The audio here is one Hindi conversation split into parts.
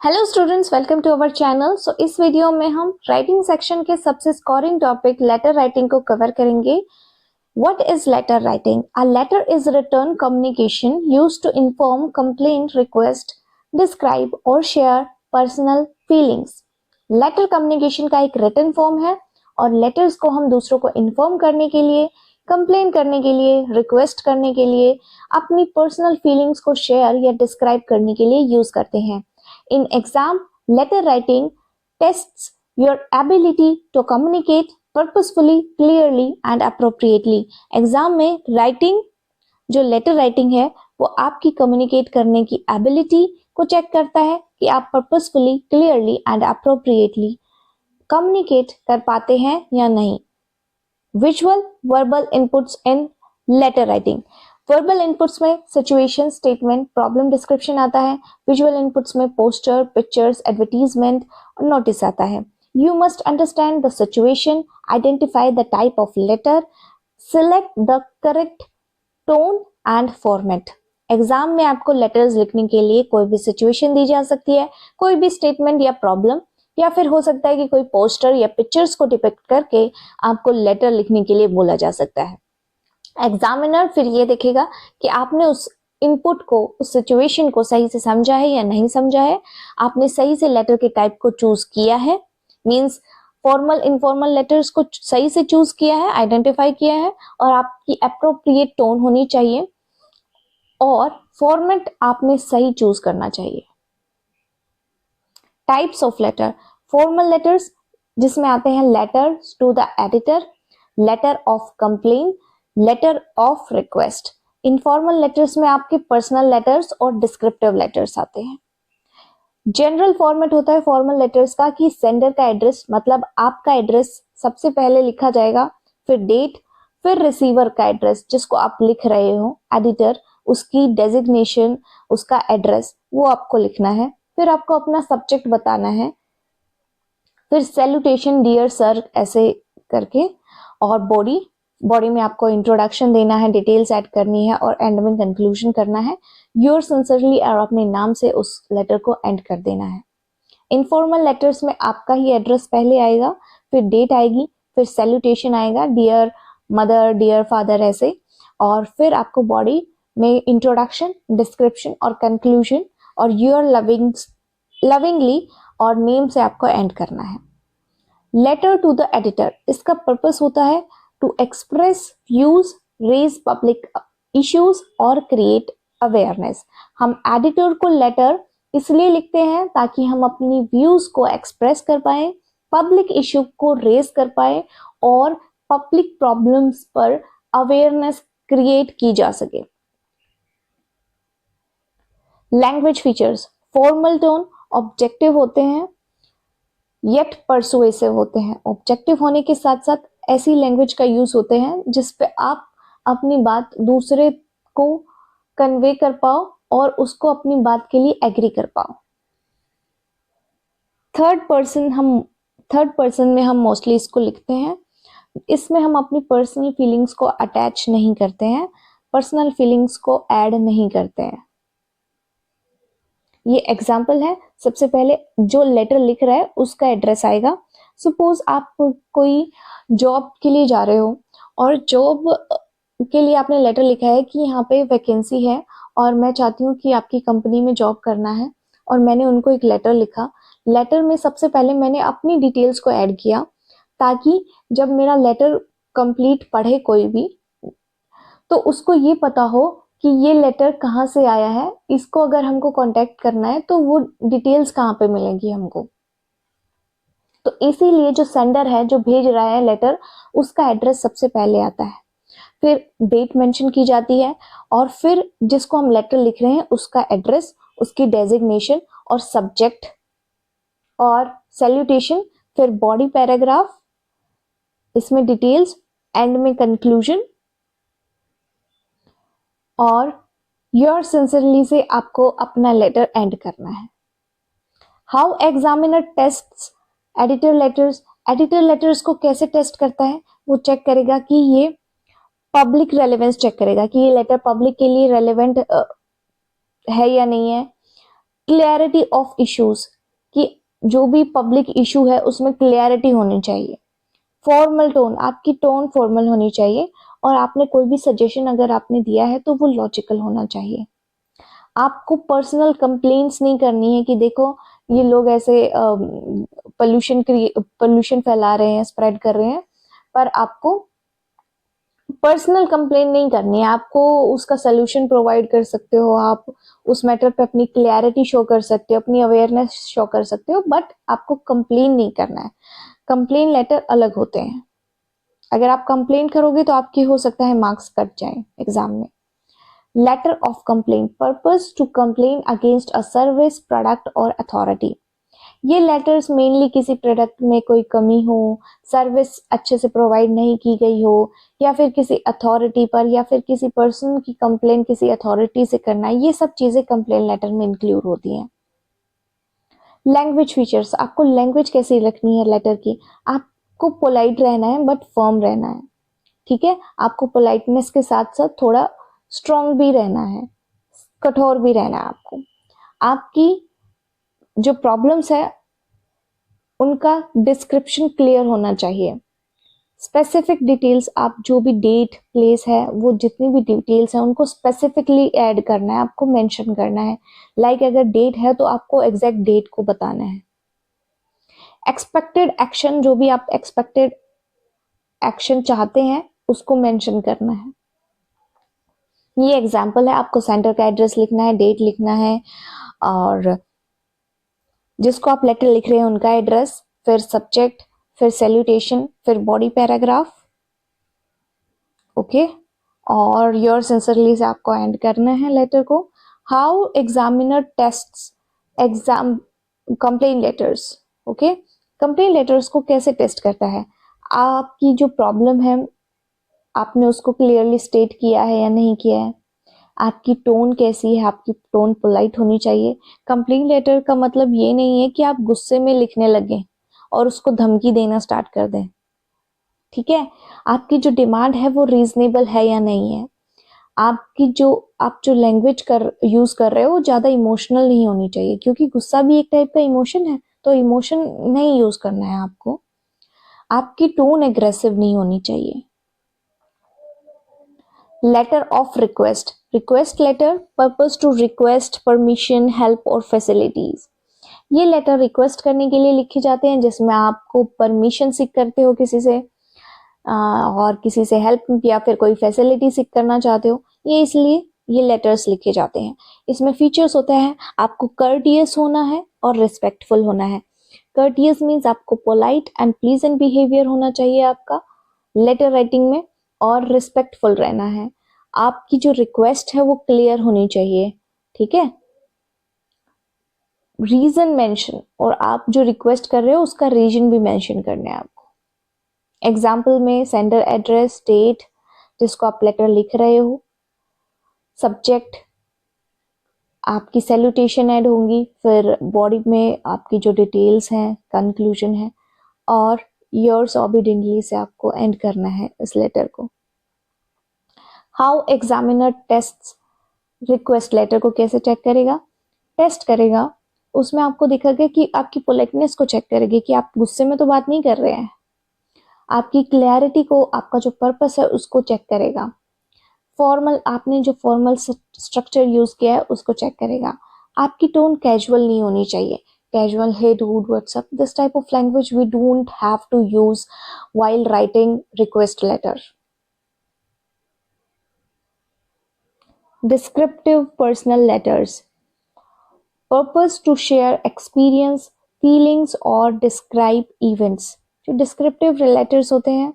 Hello students, welcome to our channel. इस वीडियो में हम राइटिंग सेक्शन के सबसे स्कोरिंग टॉपिक लेटर राइटिंग को कवर करेंगे। What is letter writing? A letter is written communication used to inform, complaint, request, describe और share personal feelings. Letter communication का एक रिटन फॉर्म है और लेटर्स को हम दूसरों को इन्फॉर्म करने के लिए, कंप्लेन करने के लिए, रिक्वेस्ट करने के लिए, अपनी पर्सनल फीलिंग्स को शेयर या डिस्क्राइब करने के लिए यूज करते हैं। In exam, letter writing tests your ability to communicate purposefully, clearly and appropriately. Exam में राइटिंग, जो लेटर राइटिंग है, वो आपकी कम्युनिकेट करने की एबिलिटी को चेक करता है कि आप purposefully, clearly and appropriately communicate कर पाते हैं या नहीं। Visual verbal inputs in letter writing. Verbal inputs में सिचुएशन, स्टेटमेंट, प्रॉब्लम डिस्क्रिप्शन आता है। विजुअल इनपुट्स में पोस्टर, पिक्चर्स, एडवर्टीजमेंट और नोटिस आता है। You must understand the situation, identify the type of letter, select the correct tone and format. Exam में आपको लेटर्स लिखने के लिए कोई भी सिचुएशन दी जा सकती है, कोई भी स्टेटमेंट या प्रॉब्लम, या फिर हो सकता है कि कोई पोस्टर या पिक्चर्स को डिपिक्ट करके आपको लेटर लिखने के लिए बोला जा सकता है। एग्जामिनर फिर ये देखेगा कि आपने उस इनपुट को, उस सिचुएशन को सही से समझा है या नहीं समझा है, आपने सही से लेटर के टाइप को चूज किया है, मींस फॉर्मल इनफॉर्मल लेटर्स को सही से चूज किया है, आइडेंटिफाई किया है, और आपकी अप्रोप्रिएट टोन होनी चाहिए और फॉर्मेट आपने सही चूज करना चाहिए। Types of letter. Formal letters जिसमें आते हैं letters to the editor, letter of complain, letter of request. Informal letters में आपके पर्सनल लेटर्स और डिस्क्रिप्टिव लेटर्स आते हैं। जनरल फॉर्मेट होता है फॉर्मल लेटर्स का कि सेंडर का एड्रेस, मतलब आपका एड्रेस सबसे पहले लिखा जाएगा, फिर डेट, फिर रिसीवर का एड्रेस जिसको आप लिख रहे हो, एडिटर, उसकी डेजिग्नेशन, उसका एड्रेस, वो आपको लिखना है। फिर आपको अपना सब्जेक्ट बताना है, फिर सैल्यूटेशन, डियर सर, ऐसे करके, और बॉडी में आपको इंट्रोडक्शन देना है, डिटेल्स ऐड करनी है और एंड में कंक्लूजन करना है। योर सिंसियरली और अपने नाम से उस लेटर को एंड कर देना है। इनफॉर्मल लेटर्स में आपका ही एड्रेस पहले आएगा, फिर डेट आएगी, फिर सैल्यूटेशन आएगा, डियर मदर, डियर फादर, ऐसे, और फिर आपको बॉडी में इंट्रोडक्शन, डिस्क्रिप्शन और कंक्लूजन और योर लविंगली और नेम से आपको एंड करना है। लेटर टू द एडिटर, इसका पर्पस होता है to express views, raise public issues और क्रिएट अवेयरनेस। हम एडिटर को लेटर इसलिए लिखते हैं ताकि हम अपनी व्यूज को एक्सप्रेस कर पाए, पब्लिक इश्यू को रेज कर पाए और पब्लिक प्रॉब्लम्स पर अवेयरनेस क्रिएट की जा सके। Language features. Formal tone objective होते हैं येट परसुएसिव होते हैं। ऑब्जेक्टिव होने के साथ साथ ऐसी लैंग्वेज का यूज होते हैं जिस पे आप अपनी बात दूसरे को कन्वे कर पाओ और उसको अपनी बात के लिए एग्री कर पाओ। थर्ड पर्सन में हम मोस्टली इसको लिखते हैं। इसमें हम अपनी पर्सनल फीलिंग्स को अटैच नहीं करते हैं, पर्सनल फीलिंग्स को ऐड नहीं करते हैं। ये एग्जाम्पल है। सबसे पहले जो लेटर लिख रहा है उसका एड्रेस आएगा। सपोज आप कोई जॉब के लिए जा रहे हो और जॉब के लिए आपने लेटर लिखा है कि यहाँ पे वैकेंसी है और मैं चाहती हूँ कि आपकी कंपनी में जॉब करना है, और मैंने उनको एक लेटर लिखा। लेटर में सबसे पहले मैंने अपनी डिटेल्स को ऐड किया ताकि जब मेरा लेटर कंप्लीट पढ़े कोई भी, तो उसको ये पता हो कि ये लेटर कहाँ से आया है, इसको अगर हमको कांटेक्ट करना है तो वो डिटेल्स कहाँ पे मिलेंगी हमको। तो इसीलिए जो सेंडर है, जो भेज रहा है लेटर, उसका एड्रेस सबसे पहले आता है, फिर डेट मेंशन की जाती है, और फिर जिसको हम लेटर लिख रहे हैं उसका एड्रेस, उसकी डेजिग्नेशन और सब्जेक्ट और सैल्यूटेशन, फिर बॉडी पैराग्राफ, इसमें डिटेल्स, एंड में कंक्लूजन, और योर सिंसियरली से आपको अपना लेटर एंड करना है। How examiner tests editor letters. Editor letters को कैसे टेस्ट करता है? वो चेक करेगा कि ये पब्लिक रेलेवेंस चेक करेगा कि ये लेटर पब्लिक के लिए रेलेवेंट है या नहीं है, क्लैरिटी ऑफ इश्यूज, कि जो भी पब्लिक इशू है उसमें क्लैरिटी होनी चाहिए। फॉर्मल टोन, आपकी टोन फॉर्मल होनी चाहिए, और आपने कोई भी सजेशन अगर आपने दिया है तो वो लॉजिकल होना चाहिए। आपको पर्सनल कंप्लेंट्स नहीं करनी है कि देखो ये लोग ऐसे पोल्यूशन फैला रहे हैं, स्प्रेड कर रहे हैं, पर आपको पर्सनल कंप्लेंट नहीं करनी है। आपको उसका सोल्यूशन प्रोवाइड कर सकते हो, आप उस मैटर पे अपनी क्लैरिटी शो कर सकते हो, अपनी अवेयरनेस शो कर सकते हो, बट आपको कंप्लेन नहीं करना है। कंप्लेन लेटर अलग होते हैं। अगर आप कंप्लेन करोगे तो आपकी हो सकता है मार्क्स कट जाए एग्जाम में। Letter of complaint, purpose to complain against a service, product और अथॉरिटी। ये लेटर्स मेनली किसी प्रोडक्ट में कोई कमी हो, सर्विस अच्छे से प्रोवाइड नहीं की गई हो, या फिर किसी अथॉरिटी पर, या फिर किसी पर्सन की कंप्लेन किसी अथॉरिटी से करना, ये सब चीजें कंप्लेन लेटर में इंक्लूड होती हैं। लैंग्वेज फीचर्स, आपको लैंग्वेज कैसी रखनी है लेटर की। आपको पोलाइट रहना है बट फर्म रहना है, ठीक है। आपको पोलाइटनेस के साथ साथ थोड़ा स्ट्रॉन्ग भी रहना है, कठोर भी रहना है आपको। आपकी जो प्रॉब्लम्स है उनका डिस्क्रिप्शन क्लियर होना चाहिए। स्पेसिफिक डिटेल्स, आप जो भी डेट प्लेस है, वो जितनी भी डिटेल्स हैं उनको स्पेसिफिकली ऐड करना है, आपको मेंशन करना है। लाइक अगर डेट है तो आपको एग्जैक्ट डेट को बताना है। एक्सपेक्टेड एक्शन, जो भी आप एक्सपेक्टेड एक्शन चाहते हैं उसको मेंशन करना है। ये एग्जाम्पल है, आपको सेंटर का एड्रेस लिखना है, डेट लिखना है, और जिसको आप लेटर लिख रहे हैं उनका एड्रेस, फिर सब्जेक्ट, फिर सैल्यूटेशन, फिर बॉडी पैराग्राफ, ओके। और योर सिंसियरली से आपको एंड करना है लेटर को। How examiner tests exam complain letters, okay. Complain letters को कैसे टेस्ट करता है, आपकी जो प्रॉब्लम है आपने उसको क्लियरली स्टेट किया है या नहीं किया है, आपकी टोन कैसी है, आपकी टोन पोलाइट होनी चाहिए। कंप्लेन लेटर का मतलब ये नहीं है कि आप गुस्से में लिखने लगे और उसको धमकी देना स्टार्ट कर दें, ठीक है। आपकी जो डिमांड है वो रीजनेबल है या नहीं है। आप जो लैंग्वेज यूज कर रहे हो ज्यादा इमोशनल नहीं होनी चाहिए, क्योंकि गुस्सा भी एक टाइप का इमोशन है, तो इमोशन नहीं यूज करना है आपको। आपकी टोन एग्रेसिव नहीं होनी चाहिए। Letter of request, request letter, purpose to request permission, help और फैसिलिटीज। ये लेटर रिक्वेस्ट करने के लिए लिखे जाते हैं, जिसमें आपको परमिशन सीख करते हो किसी से, और किसी से हेल्प या फिर कोई फैसिलिटी सीख करना चाहते हो, ये इसलिए ये लेटर्स लिखे जाते हैं। इसमें फीचर्स होता है, आपको कर्टियस होना है और रिस्पेक्टफुल होना है। कर्टियस मीन्स आपको पोलाइट एंड प्लीजेंट बिहेवियर होना चाहिए आपका लेटर राइटिंग में, और रिस्पेक्टफुल रहना है। आपकी जो रिक्वेस्ट है वो क्लियर होनी चाहिए, ठीक है। रीजन मेंशन, और आप जो रिक्वेस्ट कर रहे हो उसका रीजन भी मेंशन करना है आपको। एग्जाम्पल में सेंडर एड्रेस, डेट जिसको आप लेटर लिख रहे हो, सब्जेक्ट, आपकी सैल्यूटेशन ऐड होंगी, फिर बॉडी में आपकी जो डिटेल्स हैं, कंक्लूजन है, और योर्स ऑबिडेंटली से आपको एंड करना है इस लेटर को। How examiner test request letter को कैसे चेक करेगा, टेस्ट करेगा, उसमें आपको दिखेगा कि आपकी पोलाइटनेस को चेक करेगी कि आप गुस्से में तो बात नहीं कर रहे हैं, आपकी क्लैरिटी को, आपका जो पर्पस है उसको चेक करेगा। फॉर्मल, आपने जो फॉर्मल स्ट्रक्चर यूज किया है उसको चेक करेगा। आपकी टोन कैजुअल नहीं होनी चाहिए, casual, hey dude, what's up, this type of language we don't have to use while writing request letter. Descriptive personal letters, purpose to share experience, feelings और डिस्क्राइब इवेंट्स। जो डिस्क्रिप्टिव लेटर्स होते हैं,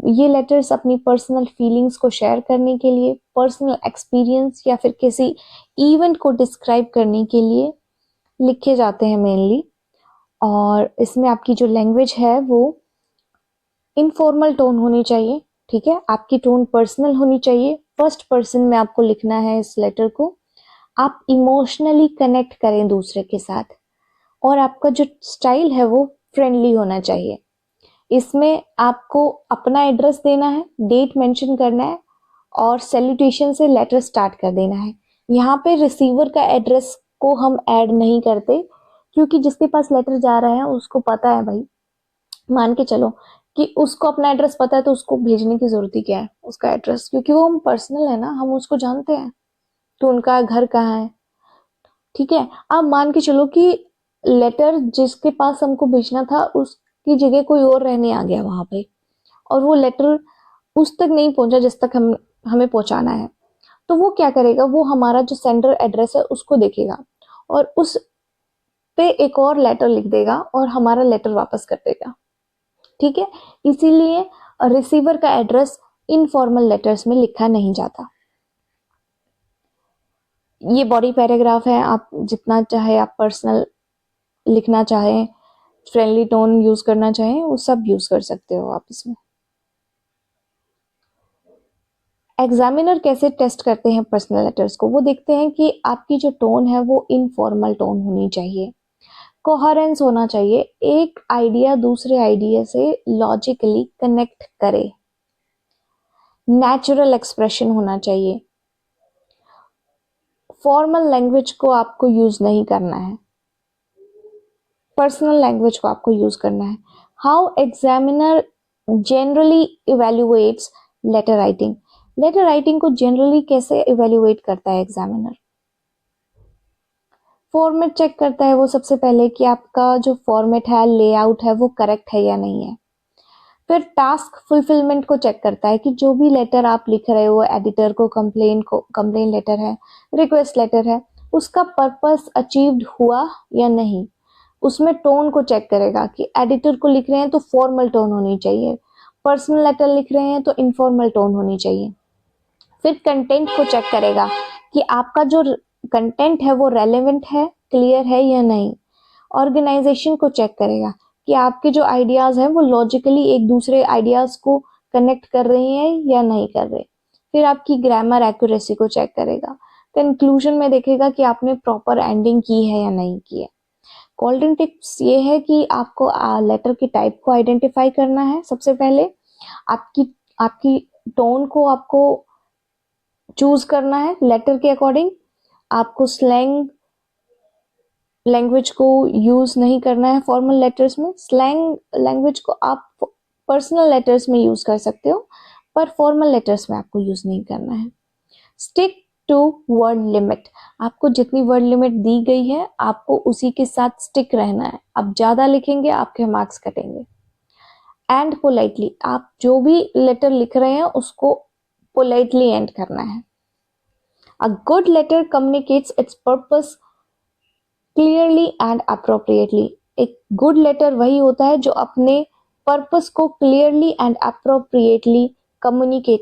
ये लेटर्स अपनी पर्सनल फीलिंग्स को शेयर करने के लिए, पर्सनल एक्सपीरियंस या फिर किसी इवेंट को डिस्क्राइब करने के लिए लिखे जाते हैं मेनली। और इसमें आपकी जो लैंग्वेज है वो इनफॉर्मल टोन होनी चाहिए, ठीक है। आपकी टोन पर्सनल होनी चाहिए, फर्स्ट पर्सन में आपको लिखना है इस लेटर को। आप इमोशनली कनेक्ट करें दूसरे के साथ, और आपका जो स्टाइल है वो फ्रेंडली होना चाहिए। इसमें आपको अपना एड्रेस देना है, डेट मेंशन करना है, और सैल्यूटेशन से लेटर स्टार्ट कर देना है। यहाँ पे रिसीवर का एड्रेस को हम ऐड नहीं करते, क्योंकि जिसके पास लेटर जा रहा है उसको पता है भाई, मान के चलो कि उसको अपना एड्रेस पता है, तो उसको भेजने की जरूरत ही क्या है उसका एड्रेस, क्योंकि वो हम पर्सनल है ना, हम उसको जानते हैं, तो उनका घर कहाँ है। ठीक है, अब मान के चलो कि लेटर जिसके पास हमको भेजना था उसकी जगह कोई और रहने आ गया वहां पे, और वो लेटर उस तक नहीं पहुंचा जिस तक हमें पहुंचाना है। तो वो क्या करेगा, वो हमारा जो सेंडर एड्रेस है उसको देखेगा और उस पे एक और लेटर लिख देगा और हमारा लेटर वापस कर देगा। ठीक है, इसीलिए रिसीवर का एड्रेस इनफॉर्मल लेटर्स में लिखा नहीं जाता। ये बॉडी पैराग्राफ है, आप जितना चाहे आप पर्सनल लिखना चाहें, फ्रेंडली टोन यूज करना चाहें, वो सब यूज कर सकते हो आप इसमें। एग्जामिनर कैसे टेस्ट करते हैं पर्सनल लेटर्स को, वो देखते हैं कि आपकी जो टोन है वो इनफॉर्मल टोन होनी चाहिए, कोहेरेंस होना चाहिए, एक आइडिया दूसरे आइडिया से लॉजिकली कनेक्ट करे, नेचुरल एक्सप्रेशन होना चाहिए, फॉर्मल लैंग्वेज को आपको यूज नहीं करना है, पर्सनल लैंग्वेज को आपको यूज करना है। How examiner generally evaluates letter writing, letter writing को जनरली कैसे इवेल्युएट करता है एग्जामिनर, फॉर्मेट चेक करता है वो सबसे पहले कि आपका जो फॉर्मेट है, लेआउट है, वो करेक्ट है या नहीं है। फिर टास्क फुलफिलमेंट को चेक करता है कि जो भी लेटर आप लिख रहे हो एडिटर को, कंप्लेन लेटर है, रिक्वेस्ट लेटर है, उसका पर्पस अचीव्ड हुआ या नहीं। उसमें टोन को चेक करेगा कि एडिटर को लिख रहे हैं तो फॉर्मल टोन होनी चाहिए, पर्सनल लेटर लिख रहे हैं तो इनफॉर्मल टोन होनी चाहिए। फिर कंटेंट को चेक करेगा कि आपका जो कंटेंट है वो रेलेवेंट है, क्लियर है या नहीं। ऑर्गेनाइजेशन को चेक करेगा कि आपके जो आइडियाज हैं वो लॉजिकली एक दूसरे आइडियाज को कनेक्ट कर रहे हैं या नहीं कर रहे। फिर आपकी ग्रामर एक्यूरेसी को चेक करेगा। कंक्लूजन में देखेगा कि आपने प्रॉपर एंडिंग की है या नहीं की है। गोल्डन टिप्स ये है कि आपको लेटर की टाइप को आइडेंटिफाई करना है सबसे पहले, आपकी आपकी टोन को आपको चूज करना है लेटर के अकॉर्डिंग, आपको स्लैंग लैंग्वेज को यूज नहीं करना है फॉर्मल लेटर्स में, स्लैंग लैंग्वेज को आप पर्सनल लेटर्स में यूज कर सकते हो, पर फॉर्मल लेटर्स में आपको यूज नहीं करना है। स्टिक टू वर्ड लिमिट, आपको जितनी वर्ड लिमिट दी गई है आपको उसी के साथ स्टिक रहना है, आप ज्यादा लिखेंगे आपके मार्क्स कटेंगे। एंड पोलाइटली, आप जो भी लेटर लिख रहे हैं उसको पोलाइटली एंड करना है। A good letter communicates its purpose clearly and appropriately, एक गुड लेटर वही होता है जो अपने पर्पस को क्लियरली एंड अप्रोप्रिएटली कम्युनिकेट